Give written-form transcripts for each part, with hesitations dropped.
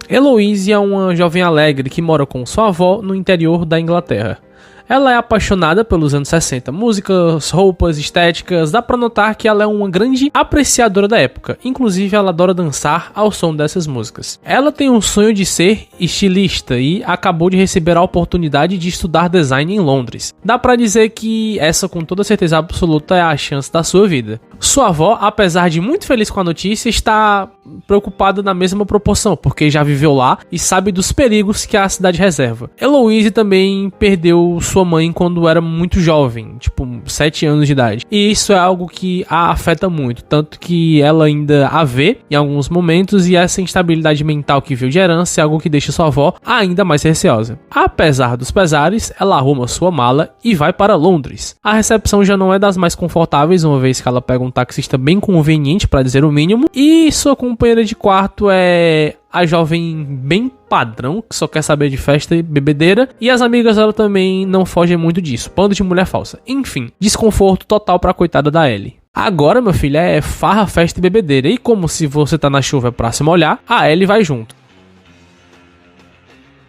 Eloise é uma jovem alegre que mora com sua avó no interior da Inglaterra. Ela é apaixonada pelos anos 60, músicas, roupas, estéticas, dá pra notar que ela é uma grande apreciadora da época, inclusive ela adora dançar ao som dessas músicas. Ela tem um sonho de ser estilista e acabou de receber a oportunidade de estudar design em Londres. Dá pra dizer que essa com toda certeza absoluta é a chance da sua vida. Sua avó, apesar de muito feliz com a notícia, está preocupada na mesma proporção, porque já viveu lá e sabe dos perigos que a cidade reserva. Eloise também perdeu sua mãe quando era muito jovem, tipo 7 anos de idade. E isso é algo que a afeta muito, tanto que ela ainda a vê em alguns momentos, e essa instabilidade mental que veio de herança é algo que deixa sua avó ainda mais receosa. Apesar dos pesares, ela arruma sua mala e vai para Londres. A recepção já não é das mais confortáveis, uma vez que ela pega um taxista bem conveniente, para dizer o mínimo, e sua companheira de quarto é a jovem bem padrão, que só quer saber de festa e bebedeira, e as amigas dela também não fogem muito disso, bando de mulher falsa. Enfim, desconforto total pra coitada da Ellie. Agora, meu filho, é farra, festa e bebedeira, e como se você tá na chuva pra se molhar, a Ellie vai junto.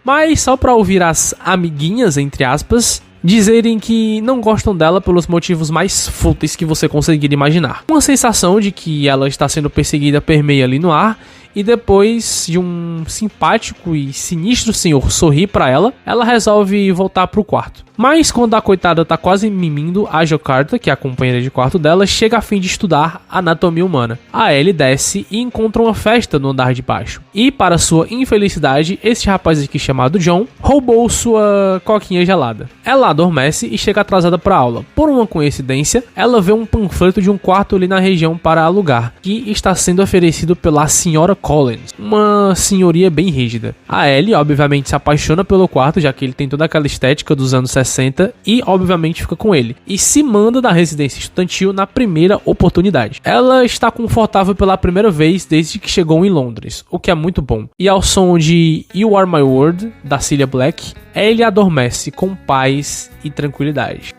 Mas só pra ouvir as amiguinhas, entre aspas, dizerem que não gostam dela pelos motivos mais fúteis que você conseguir imaginar. Uma sensação de que ela está sendo perseguida permeia ali no ar, e depois de um simpático e sinistro senhor sorrir pra ela, ela resolve voltar pro quarto. Mas quando a coitada tá quase mimindo, a Jocasta, que é a companheira de quarto dela, chega a fim de estudar anatomia humana. A Ellie desce e encontra uma festa no andar de baixo. E para sua infelicidade, esse rapaz aqui chamado John roubou sua coquinha gelada. Ela adormece e chega atrasada pra aula. Por uma coincidência, ela vê um panfleto de um quarto ali na região para alugar, que está sendo oferecido pela senhora Collins, uma senhoria bem rígida. A Ellie, obviamente, se apaixona pelo quarto, já que ele tem toda aquela estética dos anos 60, e obviamente fica com ele, e se manda da residência estudantil na primeira oportunidade. Ela está confortável pela primeira vez desde que chegou em Londres, o que é muito bom. E ao som de You Are My World, da Cilla Black, Ellie adormece com paz e tranquilidade.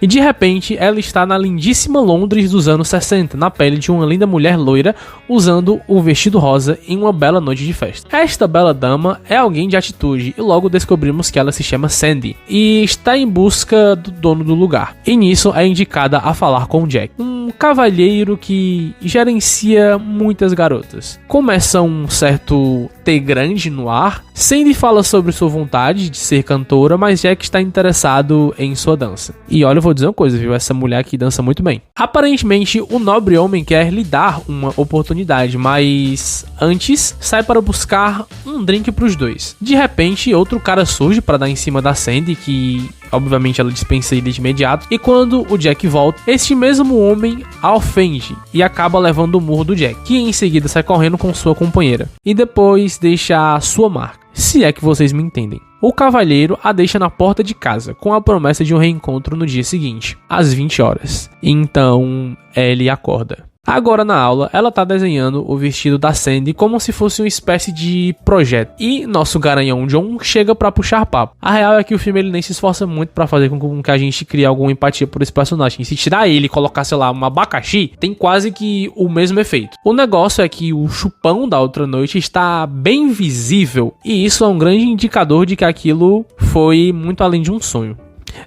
E de repente, ela está na lindíssima Londres dos anos 60, na pele de uma linda mulher loira, usando um vestido rosa em uma bela noite de festa. Esta bela dama é alguém de atitude, e logo descobrimos que ela se chama Sandy, e está em busca do dono do lugar. E nisso é indicada a falar com Jack, um cavalheiro que gerencia muitas garotas. Começa um certo T grande no ar. Sandy fala sobre sua vontade de ser cantora, mas Jack está interessado em sua dança. E olha, eu vou dizer uma coisa, viu? Essa mulher aqui dança muito bem. Aparentemente, o nobre homem quer lhe dar uma oportunidade, mas antes sai para buscar um drink para os dois. De repente, outro cara surge para dar em cima da Sandy, que obviamente ela dispensa ele de imediato, e quando o Jack volta, este mesmo homem a ofende e acaba levando o murro do Jack, que em seguida sai correndo com sua companheira, e depois deixa a sua marca, se é que vocês me entendem. O cavalheiro a deixa na porta de casa, com a promessa de um reencontro no dia seguinte, às 20 horas. Então, ele acorda. Agora na aula, ela tá desenhando o vestido da Sandy como se fosse uma espécie de projeto. E nosso garanhão John chega pra puxar papo. A real é que o filme ele nem se esforça muito pra fazer com que a gente crie alguma empatia por esse personagem. Se tirar ele e colocar, sei lá, um abacaxi, tem quase que o mesmo efeito. O negócio é que o chupão da outra noite está bem visível. E isso é um grande indicador de que aquilo foi muito além de um sonho.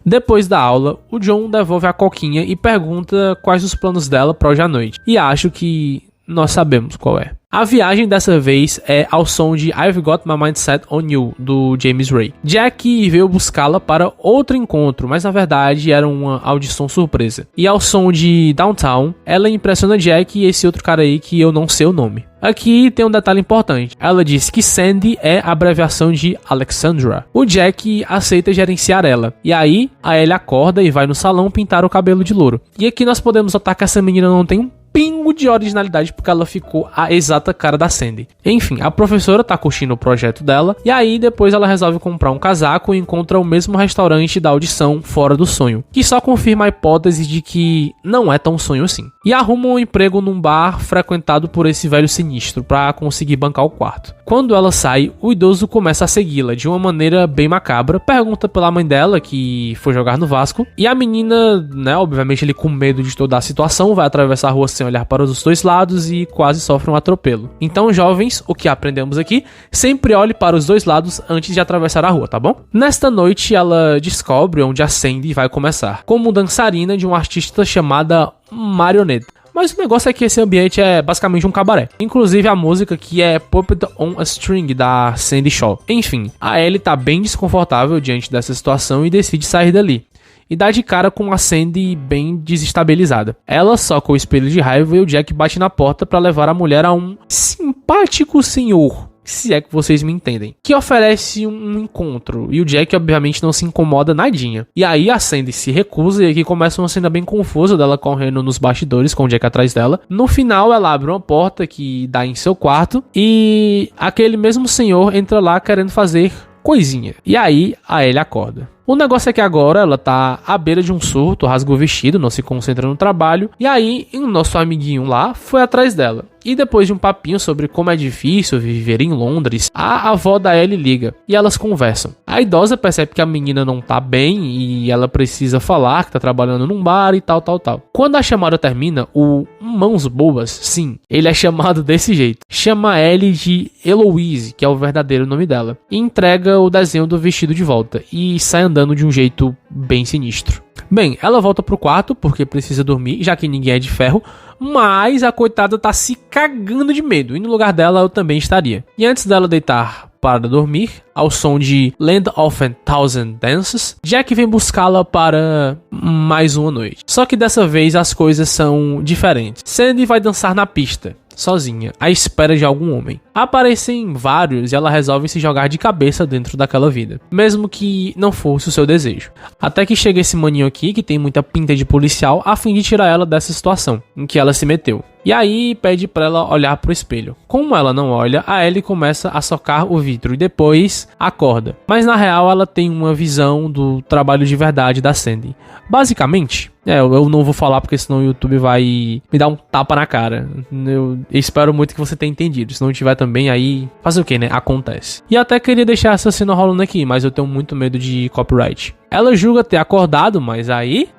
Depois da aula, o John devolve a coquinha e pergunta quais os planos dela para hoje à noite. E acho que nós sabemos qual é. A viagem dessa vez é ao som de I've Got My Mind Set On You, do James Ray. Jack veio buscá-la para outro encontro, mas na verdade era uma audição surpresa. E ao som de Downtown, ela impressiona Jack e esse outro cara aí que eu não sei o nome. Aqui tem um detalhe importante. Ela diz que Sandy é a abreviação de Alexandra. O Jack aceita gerenciar ela. E aí, a Ellie acorda e vai no salão pintar o cabelo de louro. E aqui nós podemos notar que essa menina não tem um pingo de originalidade porque ela ficou a exata cara da Sandy. Enfim, a professora tá curtindo o projeto dela e aí depois ela resolve comprar um casaco e encontra o mesmo restaurante da audição Fora do Sonho, que só confirma a hipótese de que não é tão sonho assim. E arruma um emprego num bar frequentado por esse velho sinistro pra conseguir bancar o quarto. Quando ela sai, o idoso começa a segui-la de uma maneira bem macabra, pergunta pela mãe dela, que foi jogar no Vasco, e a menina, né, obviamente ele com medo de toda a situação, vai atravessar a rua sem olhar para os dois lados e quase sofre um atropelo. Então, jovens, o que aprendemos aqui, sempre olhe para os dois lados antes de atravessar a rua, tá bom? Nesta noite, ela descobre onde a Sandy vai começar, como dançarina de uma artista chamada Marionette. Mas o negócio é que esse ambiente é basicamente um cabaré. Inclusive a música que é Puppet on a String, da Sandy Shaw. Enfim, a Ellie tá bem desconfortável diante dessa situação e decide sair dali. E dá de cara com a Sandy bem desestabilizada. Ela soca o espelho de raiva e o Jack bate na porta para levar a mulher a um simpático senhor, se é que vocês me entendem, que oferece um encontro, e o Jack obviamente não se incomoda nadinha. E aí a Sandy se recusa e aqui começa uma cena bem confusa dela correndo nos bastidores com o Jack atrás dela. No final ela abre uma porta que dá em seu quarto e aquele mesmo senhor entra lá querendo fazer coisinha. E aí a Ellie acorda. O negócio é que agora ela tá à beira de um surto, rasga o vestido, não se concentra no trabalho, e aí o nosso amiguinho lá foi atrás dela. E depois de um papinho sobre como é difícil viver em Londres, a avó da Ellie liga e elas conversam. A idosa percebe que a menina não tá bem e ela precisa falar que tá trabalhando num bar e tal. Quando a chamada termina, o Mãos Boas, sim, ele é chamado desse jeito, chama a Ellie de Eloise, que é o verdadeiro nome dela, e entrega o desenho do vestido de volta e sai andando de um jeito bem sinistro. Bem, ela volta pro quarto porque precisa dormir, já que ninguém é de ferro, mas a coitada tá se cagando de medo e no lugar dela eu também estaria. E antes dela deitar para dormir, ao som de Land of a Thousand Dances, Jack vem buscá-la para mais uma noite. Só que dessa vez as coisas são diferentes. Sandy vai dançar na pista, sozinha, à espera de algum homem. Aparecem vários e ela resolve se jogar de cabeça dentro daquela vida, mesmo que não fosse o seu desejo. Até que chega esse maninho aqui, que tem muita pinta de policial, a fim de tirar ela dessa situação em que ela se meteu. E aí pede pra ela olhar pro espelho. Como ela não olha, a Ellie começa a socar o vidro e depois acorda. Mas na real ela tem uma visão do trabalho de verdade da Sandy. Basicamente, eu não vou falar porque senão o YouTube vai me dar um tapa na cara. Eu espero muito que você tenha entendido. Se não tiver também, aí fazer o que, né? Acontece. E até queria deixar essa cena rolando aqui, mas eu tenho muito medo de copyright. Ela julga ter acordado, mas aí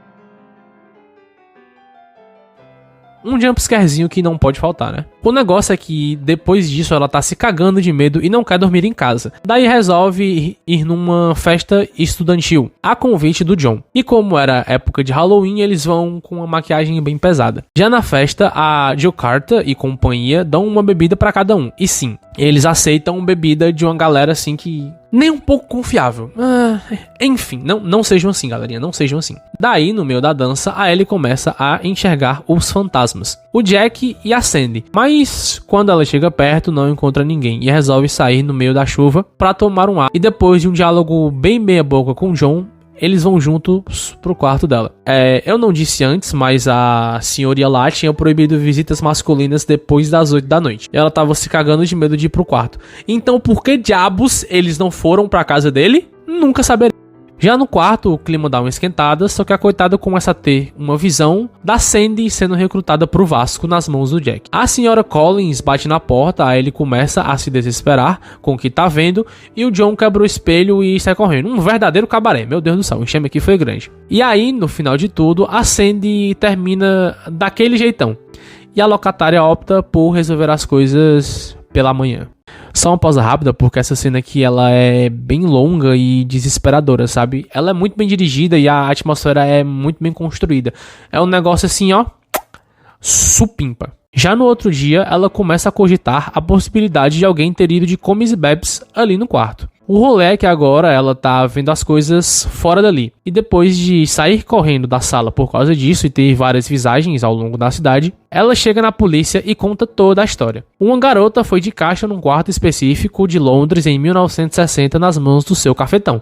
um jumpscarezinho que não pode faltar, né? O negócio é que depois disso ela tá se cagando de medo e não quer dormir em casa. Daí resolve ir numa festa estudantil, a convite do John. E como era época de Halloween, eles vão com uma maquiagem bem pesada. Já na festa, a Jill Carter e companhia dão uma bebida pra cada um. E sim, eles aceitam bebida de uma galera assim que nem um pouco confiável. Enfim, não sejam assim, galerinha, não sejam assim. Daí, no meio da dança, a Ellie começa a enxergar os fantasmas, o Jack e a Sandy. Mas quando ela chega perto, não encontra ninguém e resolve sair no meio da chuva pra tomar um ar. E depois de um diálogo bem meia boca com John, eles vão juntos pro quarto dela. Eu não disse antes, mas a senhoria lá tinha proibido visitas masculinas depois das 8 da noite. E ela tava se cagando de medo de ir pro quarto. Então por que diabos eles não foram pra casa dele? Nunca saberei. Já no quarto, o clima dá uma esquentada, só que a coitada começa a ter uma visão da Sandy sendo recrutada pro Vasco nas mãos do Jack. A senhora Collins bate na porta, aí ele começa a se desesperar com o que tá vendo, e o John quebra o espelho e sai correndo. Um verdadeiro cabaré, meu Deus do céu, o enxame aqui foi grande. E aí, no final de tudo, a Sandy termina daquele jeitão, e a locatária opta por resolver as coisas pela manhã. Só uma pausa rápida, porque essa cena aqui ela é bem longa e desesperadora, sabe? Ela é muito bem dirigida e a atmosfera é muito bem construída. É um negócio assim, ó, supimpa. Já no outro dia, ela começa a cogitar a possibilidade de alguém ter ido de comes e bebes ali no quarto. O rolê é que agora ela tá vendo as coisas fora dali. E depois de sair correndo da sala por causa disso e ter várias visagens ao longo da cidade, ela chega na polícia e conta toda a história. Uma garota foi de caixa num quarto específico de Londres em 1960 nas mãos do seu cafetão.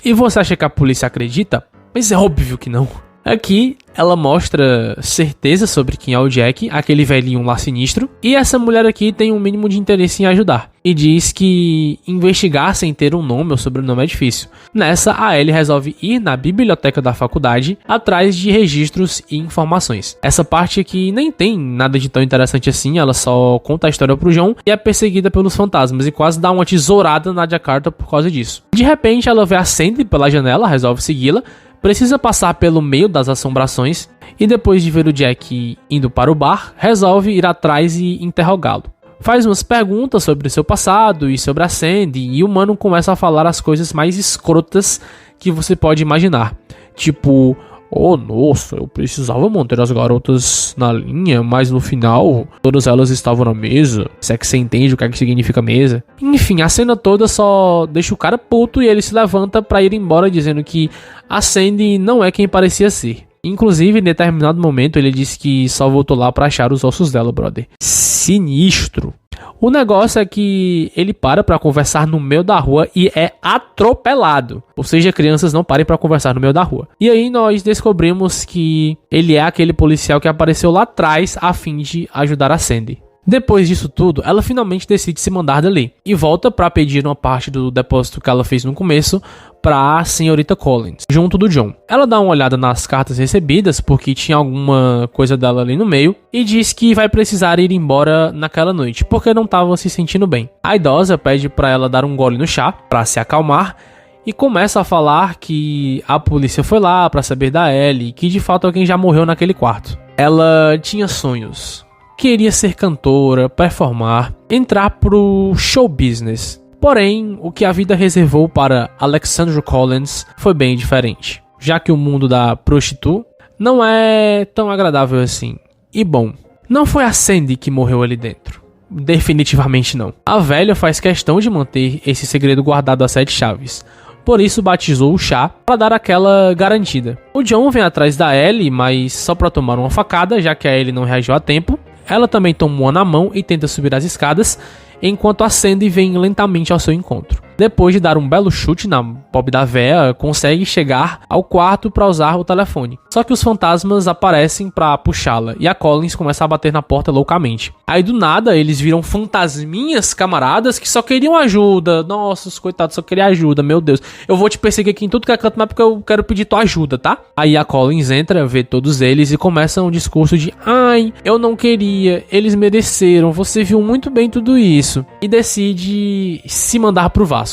E você acha que a polícia acredita? Mas é óbvio que não. Aqui, ela mostra certeza sobre quem é o Jack, aquele velhinho lá sinistro, e essa mulher aqui tem um mínimo de interesse em ajudar, e diz que investigar sem ter um nome ou sobrenome é difícil. Nessa, a Ellie resolve ir na biblioteca da faculdade atrás de registros e informações. Essa parte aqui nem tem nada de tão interessante assim, ela só conta a história pro John e é perseguida pelos fantasmas e quase dá uma tesourada na Nadia Carter por causa disso. De repente, ela vê a Sandy pela janela, resolve segui-la, precisa passar pelo meio das assombrações e depois de ver o Jack indo para o bar, resolve ir atrás e interrogá-lo. Faz umas perguntas sobre seu passado e sobre a Sandy e o mano começa a falar as coisas mais escrotas que você pode imaginar. Tipo, oh nossa, eu precisava manter as garotas na linha, mas no final todas elas estavam na mesa. Se é que você entende o que é que significa mesa. Enfim, a cena toda só deixa o cara puto e ele se levanta pra ir embora dizendo que a Sandy não é quem parecia ser. Inclusive, em determinado momento, ele disse que só voltou lá pra achar os ossos dela, brother. Sinistro. O negócio é que ele para conversar no meio da rua e é atropelado. Ou seja, crianças não parem pra conversar no meio da rua. E aí nós descobrimos que ele é aquele policial que apareceu lá atrás a fim de ajudar a Sandy. Depois disso tudo, ela finalmente decide se mandar dali e volta para pedir uma parte do depósito que ela fez no começo para a senhorita Collins, junto do John. Ela dá uma olhada nas cartas recebidas, porque tinha alguma coisa dela ali no meio, e diz que vai precisar ir embora naquela noite, porque não estava se sentindo bem. A idosa pede para ela dar um gole no chá para se acalmar, e começa a falar que a polícia foi lá para saber da Ellie, e que de fato alguém já morreu naquele quarto. Ela tinha sonhos. Queria ser cantora, performar, entrar pro show business. Porém, o que a vida reservou para Alexandra Collins foi bem diferente, já que o mundo da prostituta não é tão agradável assim. E bom, não foi a Sandy que morreu ali dentro. Definitivamente não. A velha faz questão de manter esse segredo guardado a 7 chaves. Por isso batizou o chá para dar aquela garantida. O John vem atrás da Ellie, mas só para tomar uma facada, já que a Ellie não reagiu a tempo. Ela também toma uma na mão e tenta subir as escadas, enquanto a Sandy vem lentamente ao seu encontro. Depois de dar um belo chute na pobre da véia, consegue chegar ao quarto para usar o telefone. Só que os fantasmas aparecem para puxá-la e a Collins começa a bater na porta loucamente. Aí do nada eles viram fantasminhas camaradas que só queriam ajuda. Nossa, os coitados só queriam ajuda, meu Deus. Eu vou te perseguir aqui em tudo que é canto, mas porque eu quero pedir tua ajuda, tá? Aí a Collins entra, vê todos eles e começa um discurso de ai, eu não queria, eles mereceram, você viu muito bem tudo isso. E decide se mandar pro Vasco.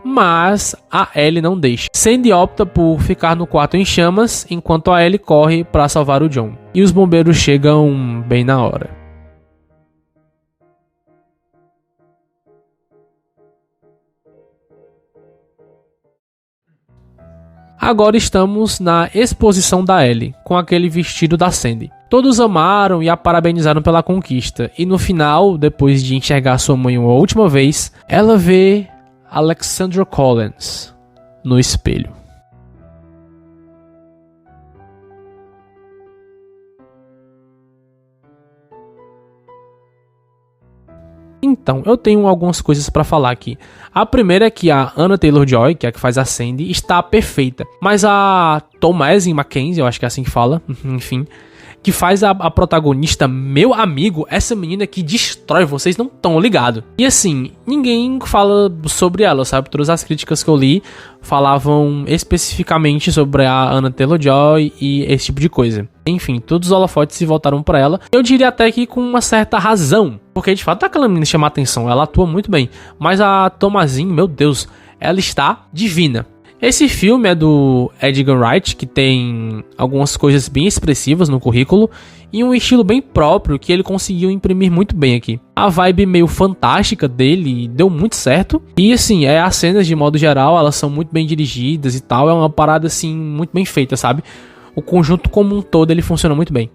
Mas a Ellie não deixa. Sandy opta por ficar no quarto em chamas, enquanto a Ellie corre para salvar o John. E os bombeiros chegam bem na hora. Agora estamos na exposição da Ellie, com aquele vestido da Sandy. Todos amaram e a parabenizaram pela conquista. E no final, depois de enxergar sua mãe uma última vez, ela vê Alexandra Collins no espelho. Então, eu tenho algumas coisas pra falar aqui. A primeira é que a Anya Taylor-Joy, que é a que faz a Sandy, está perfeita. Mas a Thomasin McKenzie, eu acho que é assim que fala, enfim, que faz a protagonista, meu amigo, essa menina que destrói, vocês não estão ligados. E assim, ninguém fala sobre ela, sabe? Todas as críticas que eu li falavam especificamente sobre a Anya Taylor-Joy e esse tipo de coisa. Enfim, todos os holofotes se voltaram pra ela. Eu diria até que com uma certa razão, porque de fato aquela menina chama atenção, ela atua muito bem. Mas a Thomasin, meu Deus, ela está divina. Esse filme é do Edgar Wright, que tem algumas coisas bem expressivas no currículo e um estilo bem próprio que ele conseguiu imprimir muito bem aqui. A vibe meio fantástica dele deu muito certo. E assim, as cenas de modo geral, elas são muito bem dirigidas e tal. É uma parada assim, muito bem feita, sabe? O conjunto como um todo, ele funciona muito bem.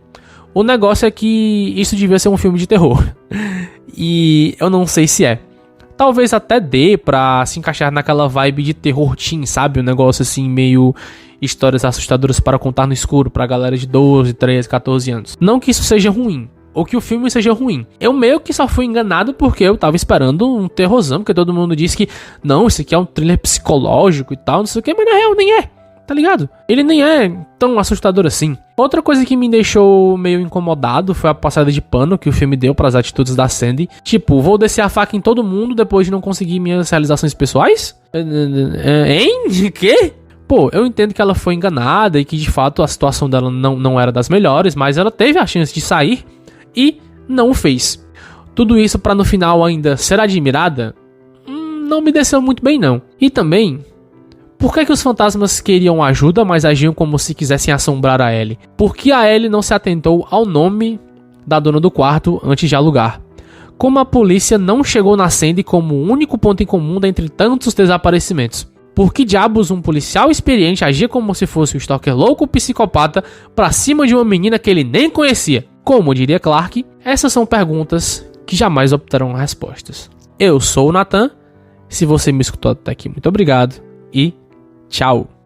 O negócio é que isso devia ser um filme de terror. E eu não sei se é. Talvez até dê pra se encaixar naquela vibe de terror teen, sabe? Um negócio assim, meio histórias assustadoras para contar no escuro pra galera de 12, 13, 14 anos. Não que isso seja ruim, ou que o filme seja ruim. Eu meio que só fui enganado porque eu tava esperando um terrorzão, porque todo mundo disse que não, isso aqui é um thriller psicológico e tal, não sei o que, mas na real nem é. tá ligado? Ele nem é tão assustador assim. Outra coisa que me deixou meio incomodado foi a passada de pano que o filme deu pras atitudes da Sandy. Tipo, vou descer a faca em todo mundo depois de não conseguir minhas realizações pessoais? Hein? Quê? Pô, eu entendo que ela foi enganada e que de fato a situação dela não era das melhores, mas ela teve a chance de sair e não o fez. Tudo isso pra no final ainda ser admirada? Não me desceu muito bem não. E também, por que os fantasmas queriam ajuda, mas agiam como se quisessem assombrar a Ellie? Por que a Ellie não se atentou ao nome da dona do quarto antes de alugar? Como a polícia não chegou na Sandy como o único ponto em comum dentre tantos desaparecimentos? Por que diabos um policial experiente agia como se fosse um stalker louco psicopata pra cima de uma menina que ele nem conhecia? Como diria Clark, essas são perguntas que jamais obterão respostas. Eu sou o Nathan. Se você me escutou até aqui, muito obrigado e tchau!